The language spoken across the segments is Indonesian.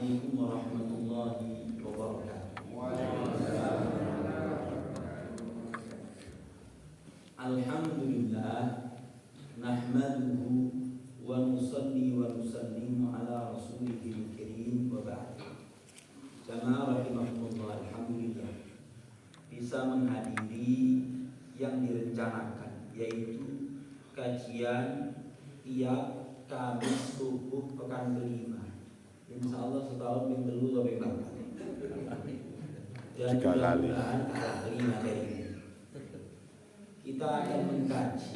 Assalamualaikum warahmatullahi wabarakatuh. Alhamdulillah, nahmaduhu wa nusalli wa nusallimu ala rasulihil karim wa ba'd. Jamaah rahimahumullah, alhamdulillah bisa menghadiri yang direncanakan, yaitu kajian tiap Kamis subuh pekan kelima. Insya Allah setahun minggu dulu sampai berapa? Dan mudah-mudahan kelima dari ini. Kita akan mengkaji,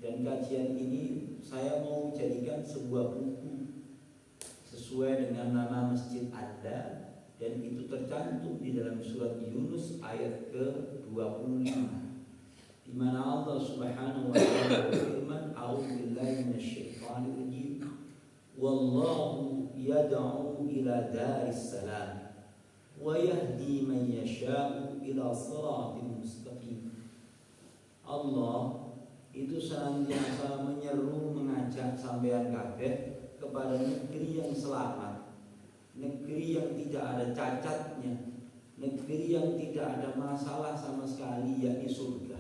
dan kajian ini saya mau jadikan sebuah buku sesuai dengan nama masjid Anda, dan itu tercantum di dalam surat Yunus ayat ke-25, di mana Allah Subhanahu wa taala berfirman, "A'udzubillahi minasyaitonir rajim. Wallahu yad'u ila daris salam wa yahdi man yasha'u ila shiratin mustaqim." Allah itu senantiasa menyeru, mengajak sampean kabeh kepada negeri yang selamat, negeri yang tidak ada cacatnya, negeri yang tidak ada masalah sama sekali, yakni surga.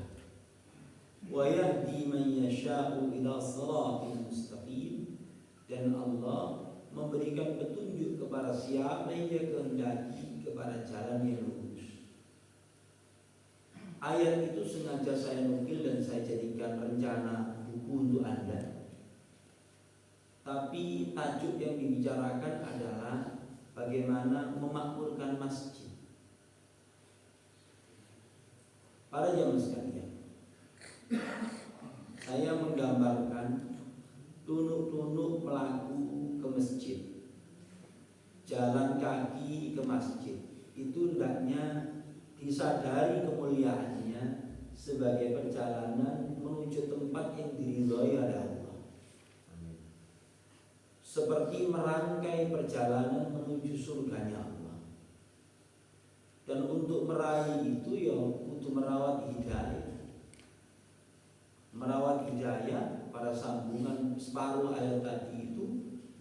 Wa yahdi man yasha'u ila shiratin mustaqim, dan Allah memberikan petunjuk kepada siapa yang Dia kehendaki kepada jalan yang lurus. Ayat itu sengaja saya nukil dan saya jadikan rencana buku untuk Anda. Tapi tajuk yang dibicarakan adalah bagaimana memakmurkan masjid. Para jamaah sekalian, saya menggambarkan tunuk-tunuk pelaku ke masjid, jalan kaki ke masjid, itu hendaknya disadari kemuliaannya sebagai perjalanan menuju tempat yang diridhoi oleh Allah. Seperti merangkai perjalanan menuju surganya Allah. Dan untuk meraih itu ya butuh merawat hidayah. Merawat hidayah pada sambungan separuh ayat tadi itu,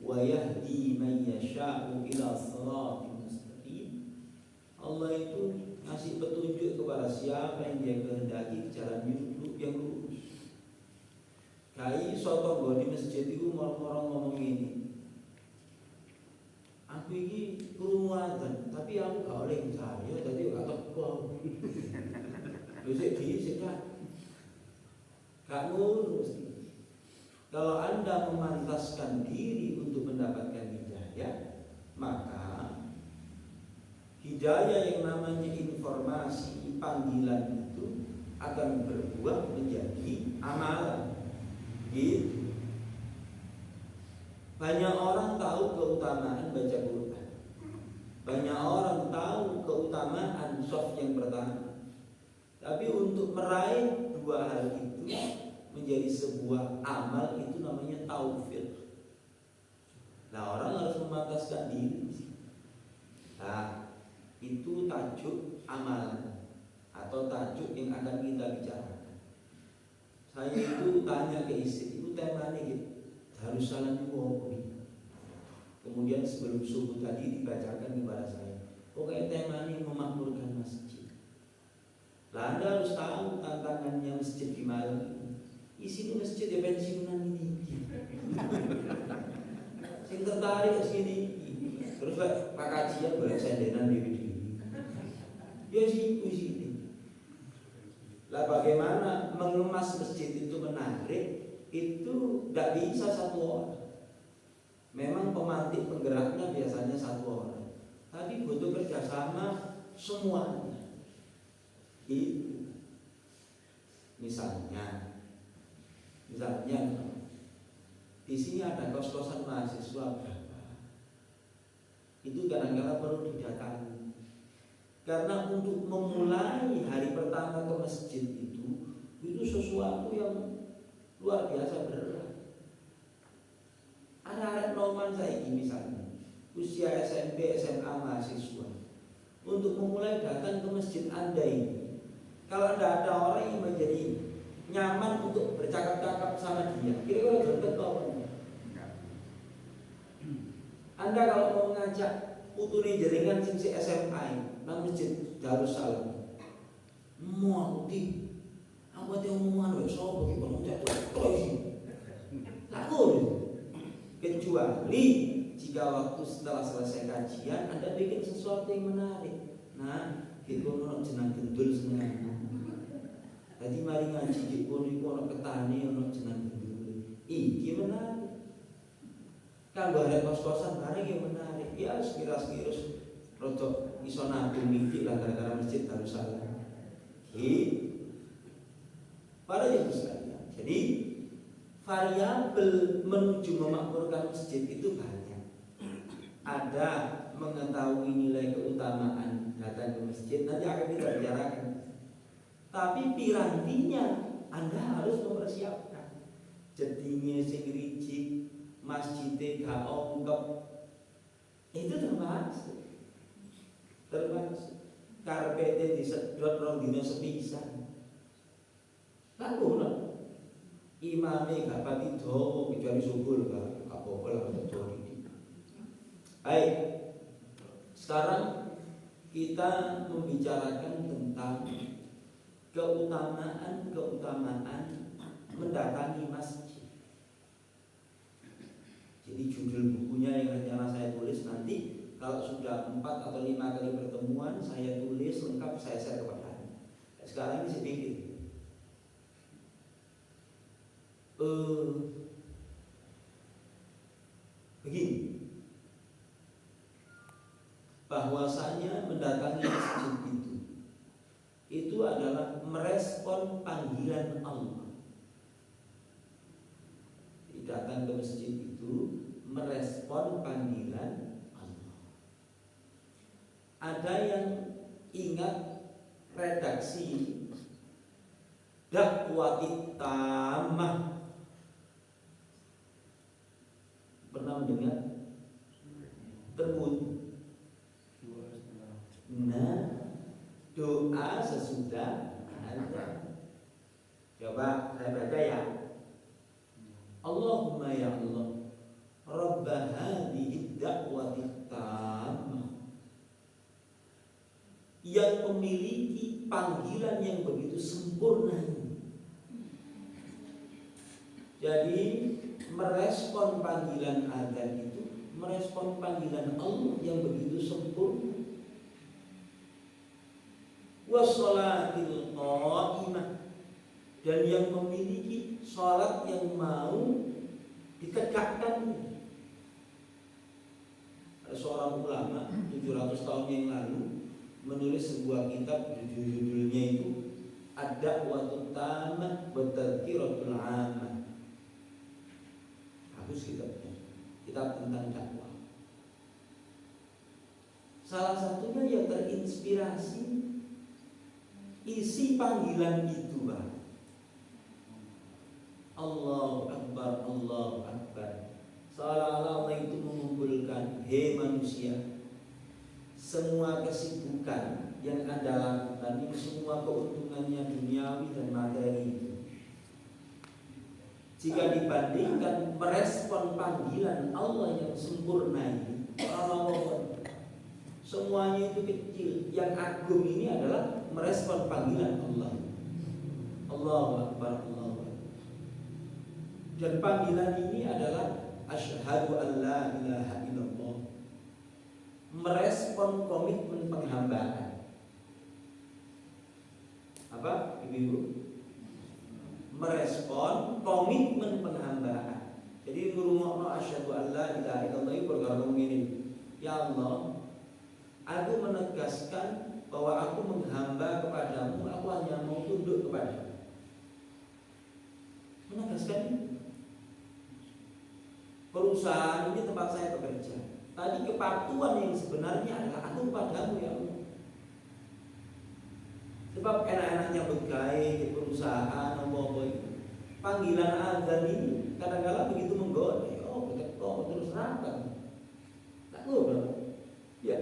wa yahdi man yasha'u ila shiratin mustaqim. Allah itu ngasih petunjuk kepada siapa yang Dia kehendaki jalan yang lurus. Kai soto di masjid itu orang-orang ngomong ini, aku ini krungu adzan, tapi aku gak oleh saya, tadi gak teko. Bisik kan? Gak ngurus. Kalau Anda memantaskan diri untuk mendapatkan hidayah, maka hidayah yang namanya informasi panggilan itu akan berbuah menjadi amalan. Gitu. Banyak orang tahu keutamaan baca Quran. Banyak orang tahu keutamaan shaf yang pertama. Tapi untuk meraih dua hal itu menjadi sebuah amal, itu namanya taufik. Nah, orang harus memantaskan diri. Nah, itu tajuk amalan atau tajuk yang akan kita bicarakan. Saya itu tanya ke istri, itu temanya gitu, Darussalam itu apa? Kemudian sebelum subuh tadi dibacakan kepada saya, pokoknya temanya memakmurkan masjid. Lah Anda harus tahu tantangannya masjid di malam. Isi masjid ya pensiunan ini. Sing tertarik ke sini. Terus Pak kajian boleh sendenan di ya sih sini. Lah bagaimana mengemas masjid itu menarik? Itu tidak bisa satu orang. Memang pemantik penggeraknya biasanya satu orang. Tapi butuh kerjasama semuanya. Itu misalnya di sini ada kos-kosan mahasiswa berapa? Itu kadang-kadang perlu didatangi. Karena untuk memulai hari pertama ke masjid itu sesuatu yang luar biasa berat. Anak-anak normal saya ini misalnya usia SMP, SMA mahasiswa, untuk memulai datang ke masjid Anda ini, kalau tidak ada orang yang menjadi nyaman untuk bercakap-cakap sama dia, kira-kira jodoh apa? Anda kalau mau ngajak putune jenengan sing SMA nang Masjid Darussalam. Mau di apa teh omongan wis sapa iki kono cek tok iki. Takut. Kecuali jika waktu setelah selesai kajian Anda bikin sesuatu yang menarik. Nah, iki kono jeneng gendul seneng. Jadi mari ngaji iki kono ketane ono jeneng gendul. Iki menarik. Kanggo arek kos-kosan bareng yang menarik. Ya sekiras-kiras rodok iso nabung mimpi lah gara-gara Masjid Darussalam. Para yang sekalian. Jadi variabel menuju memakmurkan masjid itu banyak. Ada mengetahui nilai keutamaan datang ke masjid, nanti akan kita bicarakan. Tapi pirantinya Anda harus mempersiapkan. Jadinya sing ricik, masjidnya gak ongkep, itu termasuk karpetnya disedot rong dina sepisan. Lalu imamnya gak pati dawa kecuali subuh gak apa-apa lah untuk ini. Baik, sekarang kita membicarakan tentang keutamaan mendatangi masjid. Jadi judul bukunya yang rencana saya tulis nanti kalau sudah 4 atau 5 kali pertemuan saya tulis lengkap, saya share kepada Anda. Sekarang ini sedikit. Begini, bahwasanya mendatangi masjid itu adalah merespon panggilan Allah. Datang ke masjid itu merespon panggilan Allah. Ada yang ingat redaksi dakwati tamah? Pernah mendengar? Terbut. Nah, doa sesudah azan. Coba saya baca ya. Allahumma ya Allah, Rabba hadhihi da'wati tammah, yang memiliki panggilan yang begitu sempurna ini. Jadi merespon panggilan azan itu merespon panggilan Allah yang begitu sempurna. Wassalatil qa'imah, dan yang memiliki sholat yang mau ditegakkan. Ada seorang ulama 700 tahun yang lalu menulis sebuah kitab, judulnya itu Ad-Da'watut Tammah wa Tadhkiratul 'Ammah. Bagus kitabnya, kitab tentang dakwah. Salah satunya yang terinspirasi isi panggilan itu, Pak. Allahu Akbar, Allahu Akbar. Seolah-olah Allah itu mengumpulkan, hei manusia, semua kesibukan yang Anda lakukan ini semua keuntungannya duniawi dan materi itu, jika dibandingkan merespon panggilan Allah yang sempurna ini, semuanya itu kecil. Yang agung ini adalah merespon panggilan Allah. Allahu Akbar, Allahu Akbar. Dan panggilan ini adalah asyhadu an la ilaha illallah, merespon komitmen penghambaan. Apa, Ibu? Merespon komitmen penghambaan. Jadi ngurungokno asyhadu an la ilaha illallah itu perkara ngene. Ya Allah, aku menegaskan bahwa aku menghamba kepadamu, aku hanya mau tunduk kepadamu. Menegaskan ini. Perusahaan ini tempat saya bekerja. Tadi kepatuhan yang sebenarnya adalah aku kepadamu ya Allah. Sebab enak-enaknya begai di perusahaan apa-apa itu, panggilan azan ini kadang-kadang begitu menggoda. Oh, terus serangkan. Tak ngono. Ya.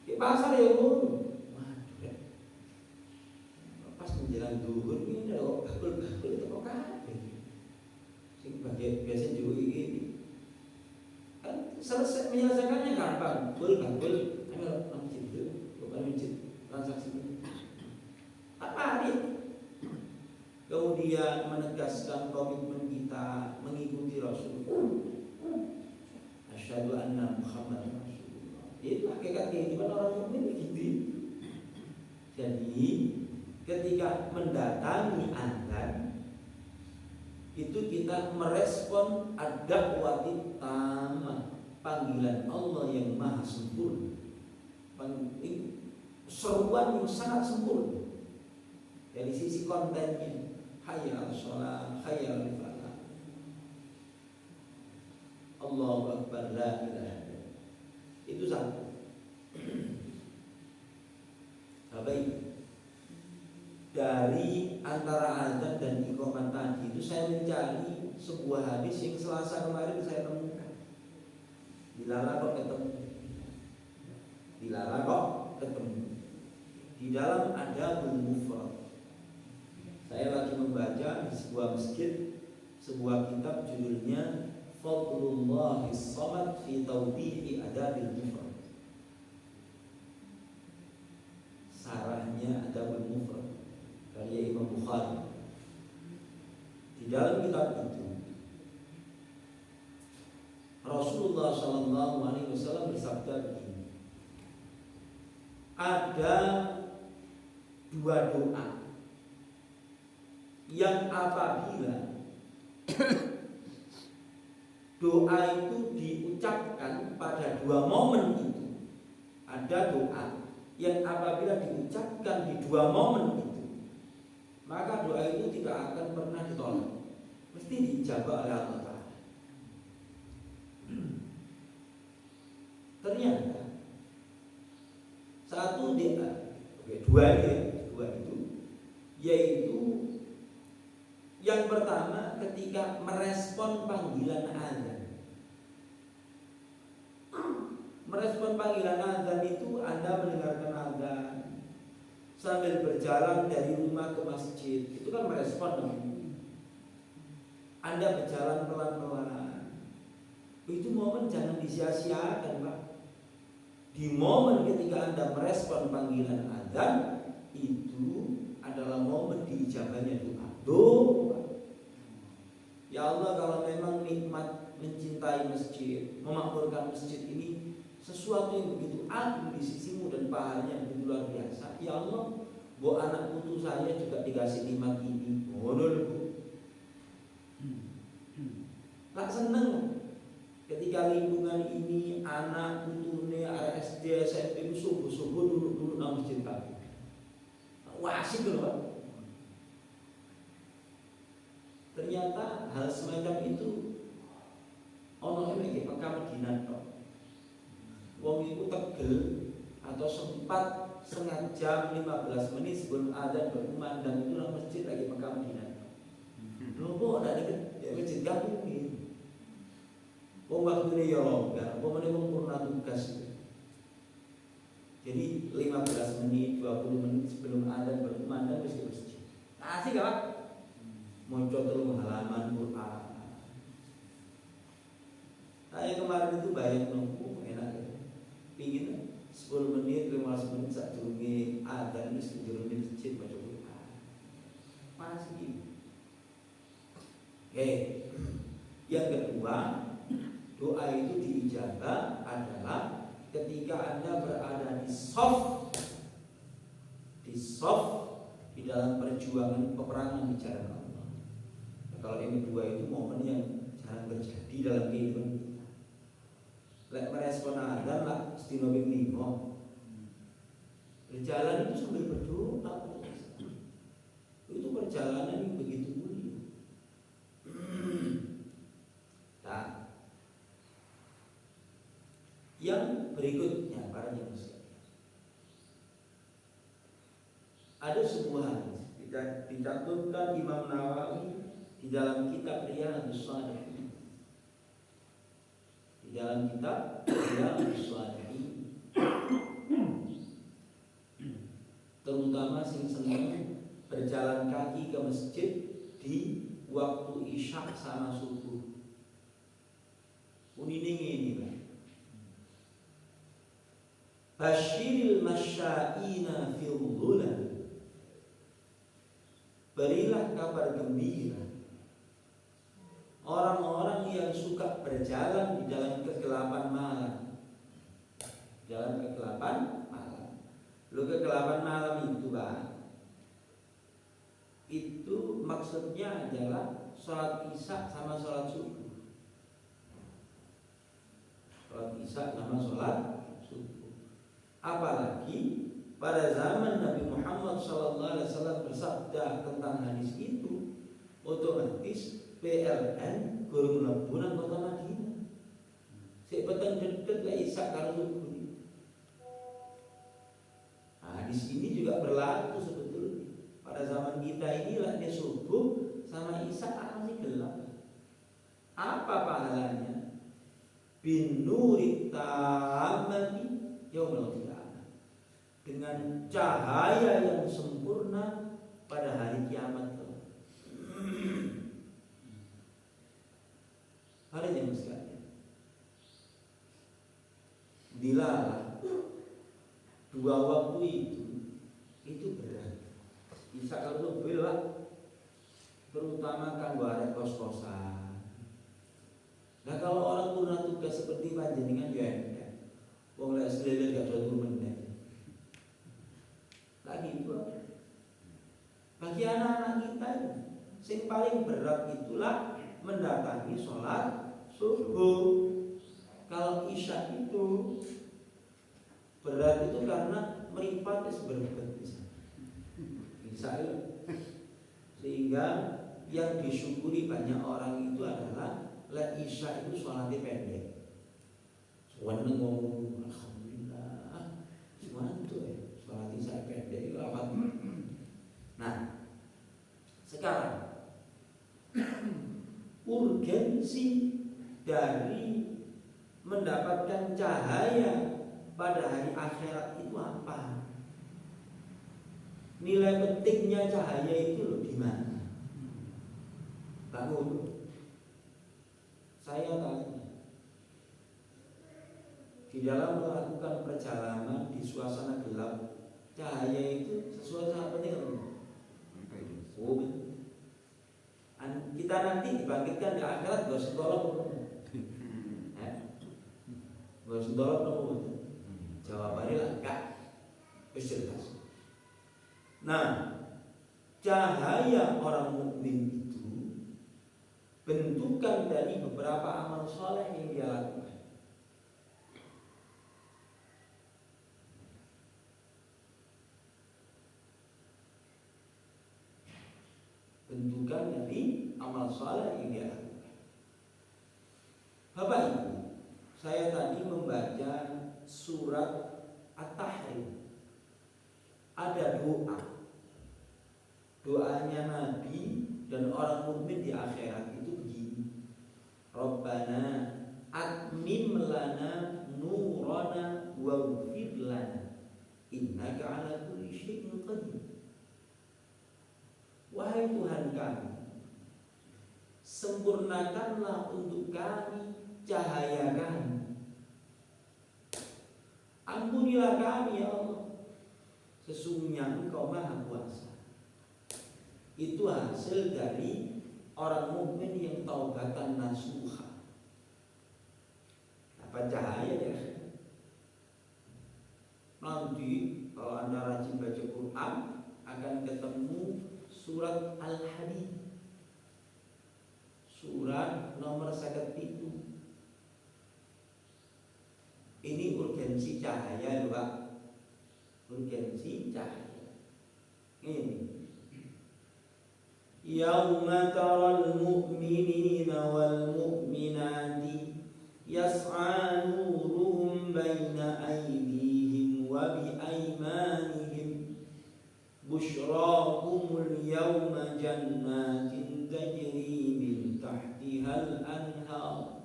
Di pasar ya ngono. Waduh. Ya. Pas menjelang zuhur ini ada bakul-bakul itu kok kabeh. Sing bagian biasa juga ini kan selesai menyelesaikannya gampang, kabul, ayo masjid itu, bukan masjid, transaksi ini. Apa ini? Kemudian menegaskan komitmen kita mengikuti Rasulullah. Asyhadu anna Muhammadar Rasulullah. Itu hakikat kehidupan orang mukmin begitu. Jadi ketika mendatangi azan itu kita merespon ad-da'wati tamah, panggilan Allah yang maha sempurna, seruan yang sangat sempurna dari sisi kontennya. Hayya 'alas shalah, hayya 'alal falah, Allahu akbar, la ilaha illallah. Itu satu. Baik. Dari antara azan dan iqamah tadi itu saya mencari sebuah hadis yang Selasa kemarin saya temukan. Dilala kok ketemu. Di dalam Adabul Mufrad. Saya lagi membaca di sebuah masjid sebuah kitab judulnya Fadlullahis Samad fi Tawdihi Adabil Mufrad. Sarahnya Adabul Mufrad karya Imam Bukhari. Di dalam kitab itu Rasulullah SAW bersabda begini, ada dua doa yang apabila doa itu diucapkan pada dua momen itu, ada doa yang apabila diucapkan di dua momen itu, maka doa itu tidak akan pernah ditolak, mesti dijabah oleh Allah Ta'ala. Ternyata dua itu yaitu yang pertama ketika merespon panggilan azan. Merespon panggilan azan itu Anda mendengarkan azan sambil berjalan dari rumah ke masjid, itu kan merespon. Anda berjalan pelan-pelan, itu momen jangan disia-siakan, Pak. Di momen ketika Anda merespon panggilan azan, itu adalah momen diijabahnya doa. Ya Allah, kalau memang nikmat mencintai masjid, memakmurkan masjid ini sesuatu yang begitu agung di sisimu dan pahalanya begitu luar biasa, ya Allah, buat anak putu saya juga dikasih nikmat ini. Tak seneng ketika lingkungan ini anak putune SD SMP subuh dulu nang masjid kami. Wah, asik loh, Pak. Ternyata hal semacam itu ono iki pekam dinan tok. Wong iku tegel atau sempat setengah jam 15 menit sebelum azan berkumandang itu nang masjid lagi pekam dinan. Lho kok ada deket masjid gabung iki. Wong waktune ya longgar, wong purna tugas. Jadi 15 menit, 20 menit sebelum azan berkumandang wis ke masjid. Asik gak, Pak? Moco terus halaman Quran. Saya kemarin itu bayang nunggu enak ya. Pingin 10 menit, 15 menit saat durunge azan wis njero masjid baca Quran. Masih. Yang kedua, doa itu diijabah adalah ketika Anda berada di shaf di dalam perjuangan peperangan di jalan Allah. Nah, kalau ini dua itu momen yang jarang terjadi dalam kehidupan kita. Lek merespon azan lah sedina ping 5. Berjalan itu sambil berdoa. Itu perjalanan yang begitu mulia. Nah, yang berikutnya para manusia, ada sebuah hadis dicantumkan Imam Nawawi di dalam kitab Riyadhus Shalihin. Di dalam kitab Riyadhus Shalihin, terutama sing seneng berjalan kaki ke masjid di waktu isya sama subuh. Unining ini, Pak. Basyiril masya'ina fil dhulal. Berilah kabar gembira orang-orang yang suka berjalan di dalam kegelapan malam. Jalan kegelapan malam. Lu kegelapan malam itu, Pak, itu maksudnya adalah sholat isya sama sholat subuh. Sholat isya sama sholat subuh. Apalagi pada zaman Nabi Muhammad SAW bersabda tentang hadis itu, otomatis PLN guru mlebunan kota Madinah. Sik peteng dedet lek isya karo subuh. Nah, di sini juga berlaku sebetulnya. Pada zaman kita ini lek subuh sama isya masih gelap. Apa pahalanya? Bin nuri tamati yaumil qiyamah. Dengan cahaya yang sempurna pada hari kiamat kelak. Hari yang sekalian, dilarang dua waktu itu berat. Bisa kalau bela, terutama kan buat kos-kosan. Nah kalau orang purna tugas seperti panjenengan ya enggak. Wong lek selele gak ada meneh. Lagi itu. Bagi anak-anak kita yang paling berat itulah mendatangi sholat subuh. Kalau isya itu berat itu karena meripat berbet bisa. Sehingga yang disyukuri banyak orang itu adalah lek isya itu sholatnya pendek. Sewenang ngomong alhamdulillah, semuanya itu sholat isya pendek itu apa? Nah, sekarang urgensi dari mendapatkan cahaya pada hari akhirat itu apa? Nilai pentingnya cahaya itu loh gimana? Bangun. Saya tanya, di dalam melakukan perjalanan di suasana gelap, cahaya itu sesuatu sangat penting. Oh, kita nanti dibangkitkan di akhirat gak setolong. Gak setolong. Jawabannya lah enggak. Jelas. Nah, cahaya orang mukmin itu bentukan dari beberapa amal soleh yang dia lakukan. Bentukan dari amal soleh yang dia lakukan. Bapak Ibu, saya tadi membaca surat At-Tahrim. Ada doanya Nabi dan orang mukmin di akhirat itu begini. Rabbana atmim lana nurana waghfir lana innaka ala kulli syai'in qadir. Wahai Tuhan kami, sempurnakanlah untuk kami cahaya kami. Ampunilah kami ya Allah, sesungguhnya Engkau Maha Kuasa. Itu hasil dari orang mukmin yang taubatan nasuha. Dapat cahaya ya. Nanti kalau Anda rajin baca Quran akan ketemu surat Al-Hadid, surat nomor 1. Ini urgensi cahaya, Pak. Urgensi cahaya. Ini. Yauma taral mu'minina wal mu'minati yas'a nuruhum baina aydihim wa bi aymanihim busyrakumul yawma jannatin tajri min tahtihal anhar.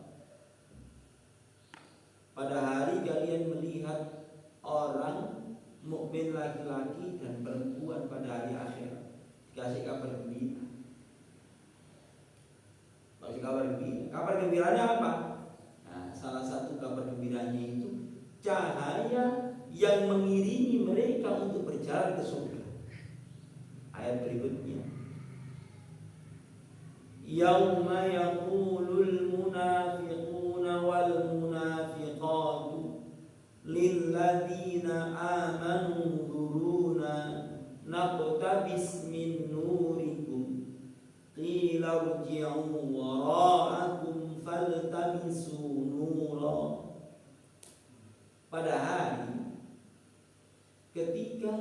Pada hari kalian melihat orang mukmin laki-laki dan perempuan pada hari akhirat dikasih kabar gembira. Kasih kabar gembira. Kabar gembiranya apa? Nah, salah satu kabar gembiranya itu cahaya yang mengiringi mereka untuk berjalan ke surga. Ayat berikutnya, yauma yaqulul munafiquna wal munafiqatu lilladzina amanu dhuruna naqtabis min nurikum qila irji'u wara'akum faltamisu nura. Pada hari ketika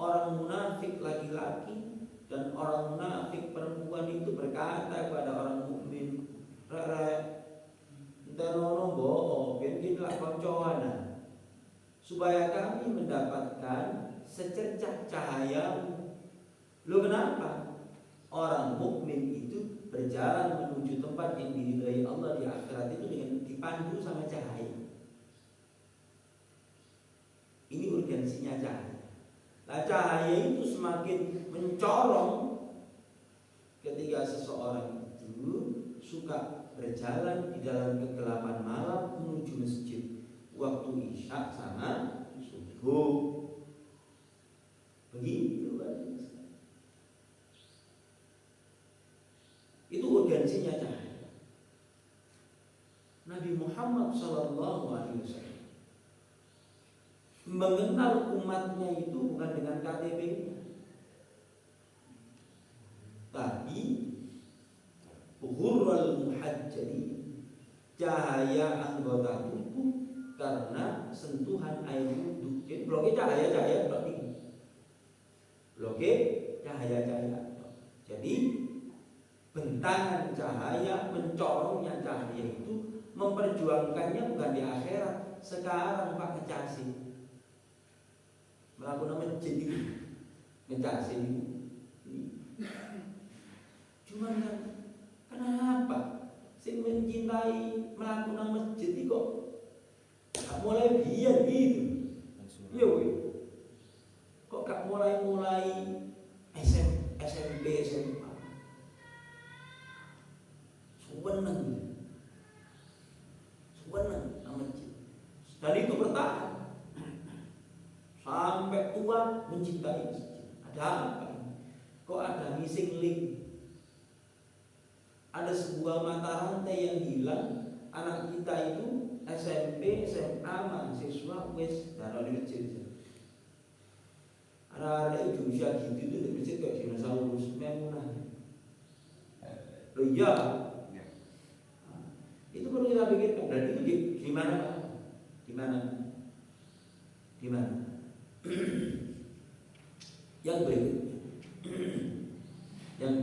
orang munafik laki-laki dan orang munafik perempuan itu berkata kepada orang mukmin, "Rere, entenono bohong, biar kita koncoan supaya kami mendapatkan secercah cahayamu." Lo kenapa? Orang mukmin itu berjalan menuju tempat yang diridhai Allah di akhirat itu dengan dipandu sama cahaya. Ini urgensinya cahaya. Nah, cahaya itu semakin mencorong ketika seseorang itu suka berjalan di dalam kegelapan malam menuju masjid waktu isya sama subuh. Begitu kan? Itu urgensinya cahaya. Nabi Muhammad SAW mengenal umatnya itu bukan dengan KTP-nya, tapi ghurral muhajjali, cahaya anggota tubuh karena sentuhan air wudhu. Jadi bloke cahaya-cahaya berarti bloke cahaya-cahaya. Jadi bentangan cahaya, mencorongnya cahaya itu memperjuangkannya bukan di akhirat, sekarang pakai cacing. Melakukan masjid itu ngecasi ini. Cuman kan kenapa sing mencintai melakukan masjid itu kok gak mulai biar gitu? Iya weh. Kok gak mulai SMP, SMA? Suweneng masjid. Dan itu bertahan sampai tua mencintai masjid. Ada apa ini? Kok ada missing link? Ada sebuah mata rantai yang hilang. Anak kita itu SMP, SMA, mahasiswa, wes taruh di masjid. Ada itu usia gitu itu di masjid kayak dinosaurus Memunah. Loh iya. Itu perlu kita pikirkan. Dan itu gimana Pak? Gimana? Yang berikutnya, yang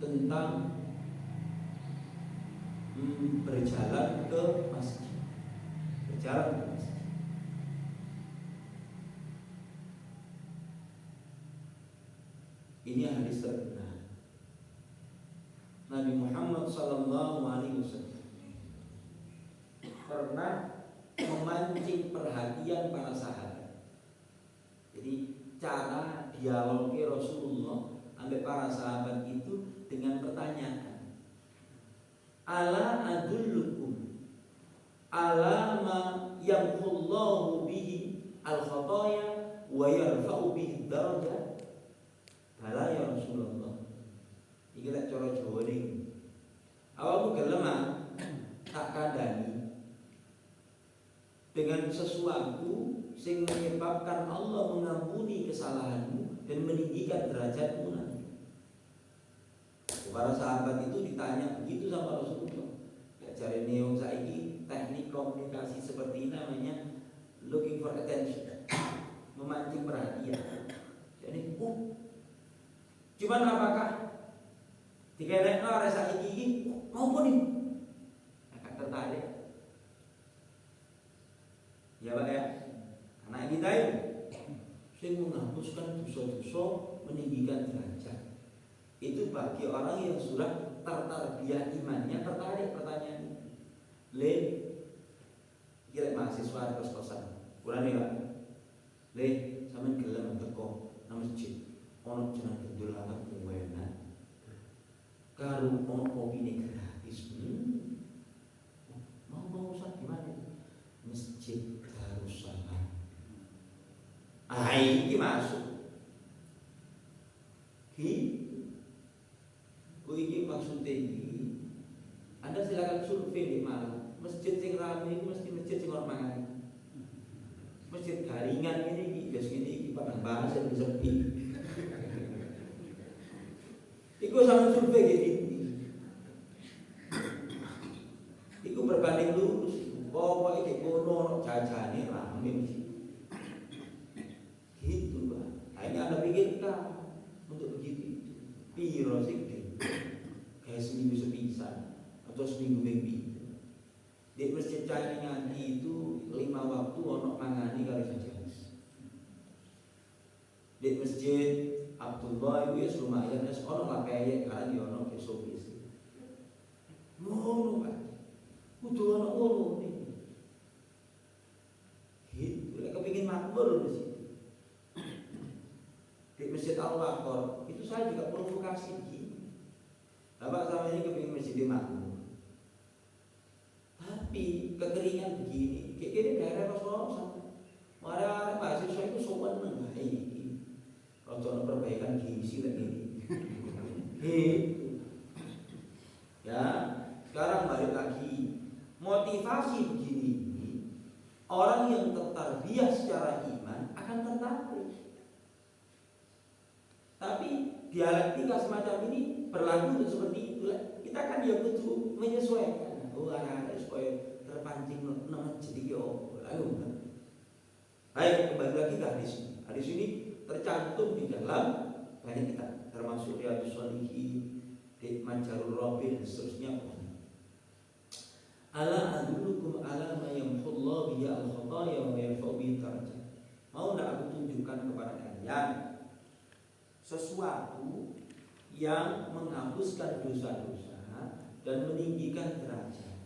tentang berjalan ke masjid. Ini hadis terkenal. Nabi Muhammad SAW pernah memancing perhatian para sahabat. Jadi cara dialognya Rasulullah sampai para sahabat itu dengan pertanyaan, ala adullukum ala ma yamhullahu bihi al-khataya wa yarfa'u bihi darajat. Bala ya Rasulullah. Iki lek cara Jawa niki. Awakmu gelem tak kandhani dengan sesuatu sing menyebabkan Allah mengampuni kesalahanmu dan meninggikan derajatmu nanti. Para sahabat itu ditanya begitu sama Rasulullah. Ya cari neong saiki teknik komunikasi seperti ini namanya looking for attention, memancing perhatian. Jadi, cuman apakah dikenek ora saiki iki ngopo nih? Akan tertarik. Ya Pak ya. Anak kita itu sing menghapuskan dosa-dosa, meninggikan derajat. Itu bagi orang yang sudah tertarbiyah imannya tertarik pertanyaan ini. Le, kira mahasiswa kos-kosan. Kurang ya Pak. Le, sampean gelem teko nang masjid. Ono jeneng gendul anget enak. Karo ono kopine gratis. Mau Ustaz gimana? Masjid Darussalam. Iki masuk. Iki maksudnya ini. Anda silakan survei di mana. Masjid sing rame itu mesti masjid sing orang mangan. Masjid garingan ini biasanya ini padang bahas yang sepi. Iku sama survei gitu. Iku berbanding lurus. Pokoknya kayak kono jajane rame sih. Gitu Pak. Akhirnya Anda pikirkan untuk begitu. Piro sih kayak seminggu sepisan atau seminggu minggu. Di masjid Cahaya Ngaji itu 5 waktu ono mangani kali saja. Di masjid Abdullah itu ya lumayan, ya ono lah kayak kan ya ono besok isi. Ngono Pak. Kudu ono ngono nih. Gitu, lek kepengin makmur di situ. Di masjid Al-Waqar itu saya juga provokasi gini. Bapak sama ini kepengin masjid makmur. Tapi kekeringan begini, kayak gini daerah kosong. Marah mahasiswa itu sopan mengenai kalau perbaikan gizi lagi. Ya, sekarang balik lagi motivasi begini. Orang yang tertarbiyah secara iman akan tertarik. Tapi dialektika semacam ini berlaku untuk seperti itu. Kita kan ya butuh menyesuaikan. Anak-anak supaya terpancing nama jadi ayo. Baik, kembali lagi ke hadis ini. Hadis ini tercantum di dalam banyak kitab, termasuk Riyadhus Shalihin, Majarur Rabi dan seterusnya. Ala adullukum ala ma yamhullahu bihi al-khataya wa yarfa'u bihi darajat. Mau enggak aku tunjukkan kepada kalian sesuatu yang menghapuskan dosa-dosa dan meninggikan derajat.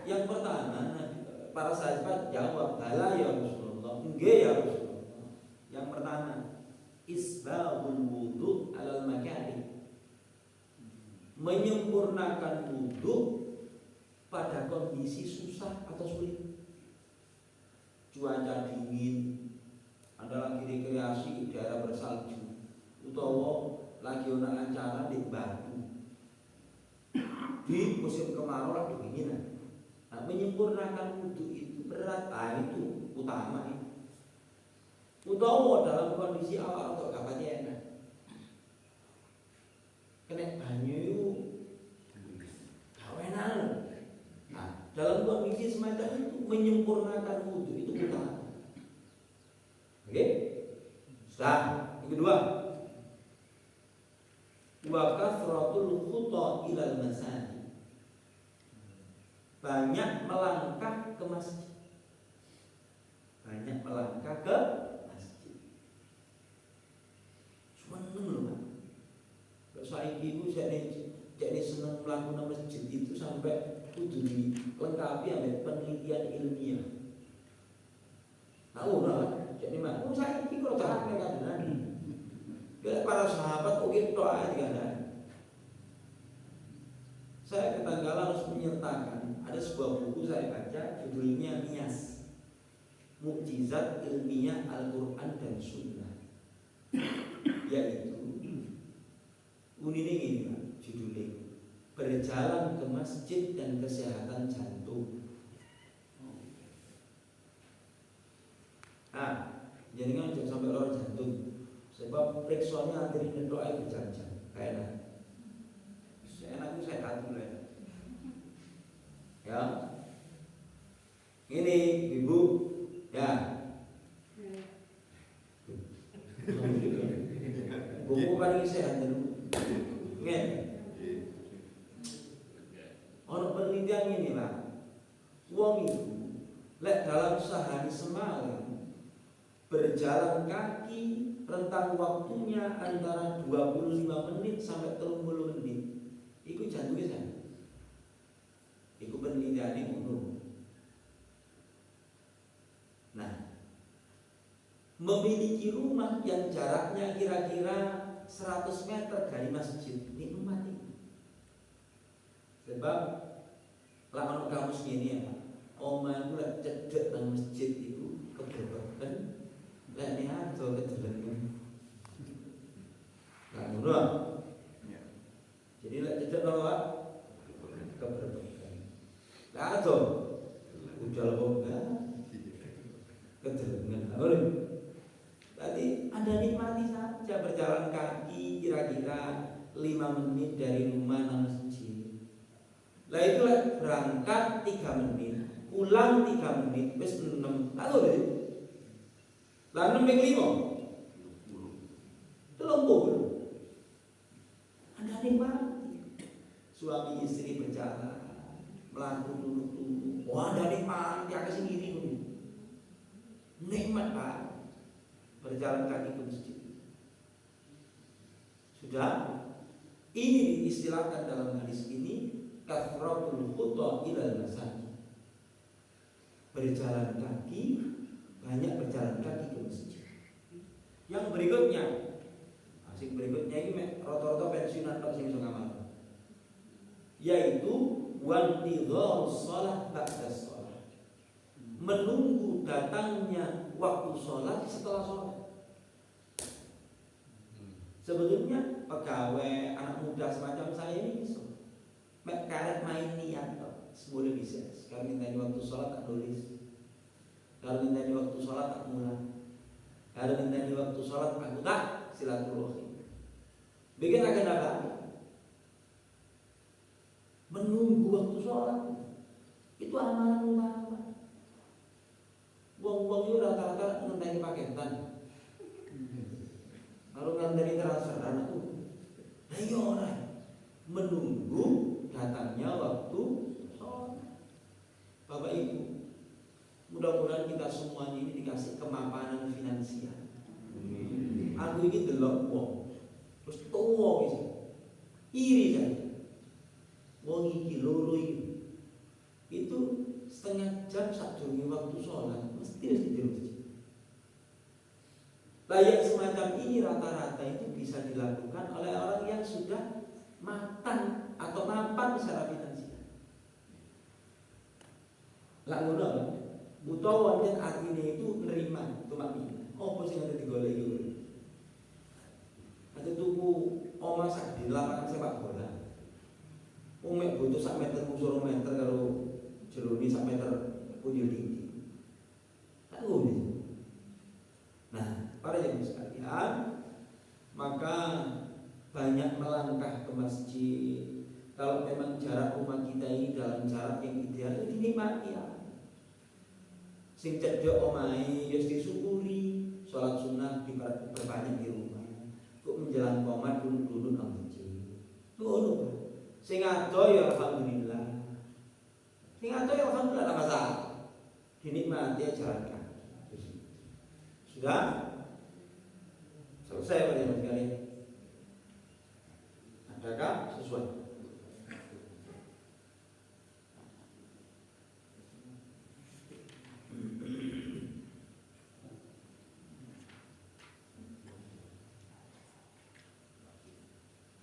Yang pertama, para sahabat jawab, "Bala ya Rasulullah." Enggak ya Rasulullah. Yang pertama, isbahul wudu alal makari. Menyempurnakan wudu pada kondisi susah atau sulit. Cuaca dingin, Anda lagi rekreasi di daerah bersalju, utawa lagi ada acara di Batu. Di musim kemarau lagi dinginan. Nah, menyempurnakan wudu itu berat, itu utama itu. Utawa dalam kondisi awal atau kapatnya enak. Kena banyu itu kawenan. Nah, dalam kondisi semacam itu menyempurnakan wudu itu utama. Oke? Yang kedua, wa kathratul khuta ilal masajid. Banyak melangkah ke masjid. Banyak melangkah ke masjid. Seneng loh Pak. Kalau saya ibu jadi seneng melakukan masjid itu sampai kudu dilengkapi oleh penelitian ilmiah. Tahu lah, jadi mak, saya ini kalau terang kan bila para sahabat mungkin doa kan. Saya ke Tanggala harus menyertakan ada sebuah buku saya baca judulnya Nias, Mukjizat Ilmiah Al-Quran dan Sunnah. Yaitu ini judulnya Berjalan ke Masjid dan Kesehatan Jantung. Nah, jadi kan jangan sampai lor jantung. Sebab periksaannya antri dan doa itu berjalan-jalan. Kayak enak. Enaknya saya atur ya. Ini ibu ya. Buku paling sehat dulu. Ngen. Orang penelitian ini lah. Uang itu lek dalam sehari semalam berjalan kaki rentang waktunya antara 25 menit sampai 30 menit. Iku jantungnya sana. Iku penelitian ini umum. Nah, memiliki rumah yang jaraknya kira-kira 100 meter dari masjid, nikmat ini. Sebab laman kamus ini ya, omah iku lek cedhek nang masjid iku kebebasan. Lek nek ado kedelengen. Nah, ngono. Jadi lek cedhek napa? Kebebasan. Lah ado ujal boga kedelengen. Ngono. Berarti Anda nikmati saja berjalan kaki kira-kira 5 menit dari rumah ke masjid. Lah itu berangkat 3 menit, pulang 3 menit, wis 6. Lalu deh. Lah 6 ping 5. 30. Anda nikmati. Suami istri berjalan, melaku dulu. Wah, Anda nikmati aku sendiri. Nikmat Pak. Berjalan kaki ke masjid. Sudah. Ini diistilahkan dalam hadis ini kathratul khutha ilal masajid. Berjalan kaki, banyak berjalan kaki ke masjid. Yang berikutnya, asing berikutnya ini rata-rata pensiunan Pak sing iso ngamal. Yaitu wantidhar shalah ba'da shalah. Menunggu datangnya waktu sholat setelah sholat. Sebetulnya pegawai anak muda semacam saya ini bisa karet main niat semuanya bisa. Sekarang minta waktu sholat tak tulis, kalau minta waktu sholat tak mulai, kalau minta waktu sholat aku tak silaturahim. Bikin akan apa? Menunggu waktu sholat itu amalan utama. Wong-wong itu rata-rata ngenteni paketan. Kalau ngenteni transferan itu, ayo orang menunggu datangnya waktu sholat. Bapak Ibu, mudah-mudahan kita semuanya ini dikasih kemapanan finansial. Aku ini delok wong, terus tuwa gitu, iri saja. Wong iki loro iki, itu setengah jam sadurunge waktu sholat mesti harus di masjid. Lah yang semacam ini rata-rata itu bisa dilakukan oleh orang yang sudah matang atau mapan secara finansial. Lah ngono lho. Utawa wonten artine itu nerima tumak ini. Apa sing ada digoleki iki? Ada tuku omah sak di lapangan sepak bola. Wong mek butuh sak meter kusur meter karo jerone sak meter punya tinggi. Tahu nih. Nah, para jemaah sekalian, maka banyak melangkah ke masjid. Kalau memang jarak rumah kita ini dalam jarak yang ideal, itu dinikmati ya. Sing cedhek omahe ya disyukuri, sholat sunnah diperbanyak di rumah. Kok menjelang qomat dulu nang masjid. Ngono. Sing ado ya alhamdulillah. Sing ado ya alhamdulillah tak masalah. Dinikmati ya jalan kaki. Sudah? Selesai Pak Jemaah sekalian. Adakah sesuatu?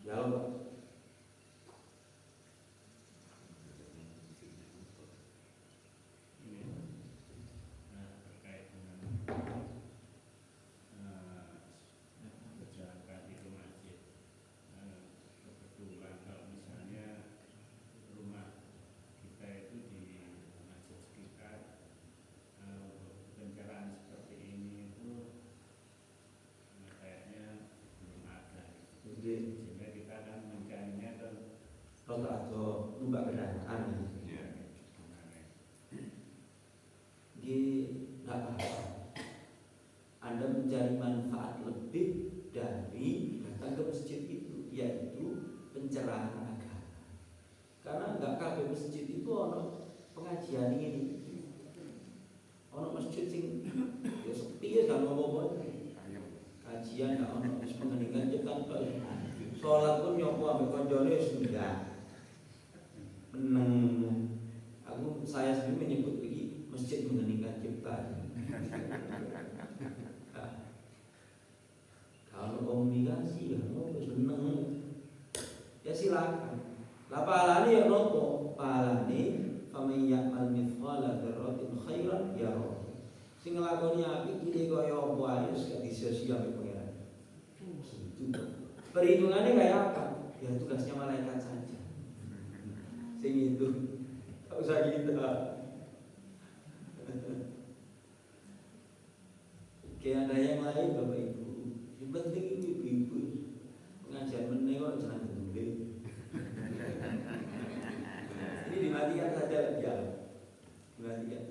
Jawab Pak. Sehingga kita akan mencarinya ke atau numpak kendaraan. Jadi nggak apa-apa. Anda mencari manfaat lebih dari datang ke masjid itu, yaitu pencerahan agama. Karena nggak kabeh masjid itu ono pengajian ini. Ono masjid sing ya sepi ya gak apa-apa. Kajian gak ono wis pengeningan cekan tok. Salat pun nyopo ambek kancane sudah. Meneng. Saya sendiri menyebut begini masjid mengeningkan cipta. Kalau komunikasi ya nopo seneng. Ya silakan. Lah pahalane ya nopo? Pahalane faman ya'mal mithqala dzarratin khairan yarah. Sing nglakoni apik iki kaya apa ae wis gak disia-sia mbek pangeran. Gitu. Perhitungannya kayak apa? Ya tugasnya malaikat saja. Sing itu. Gak usah kita. Kayak ada yang lain Bapak Ibu. Yang penting itu ibu-ibu. Pengajian meneh kok jangan gedule. Ini dimatikan saja ya. Dimatikan.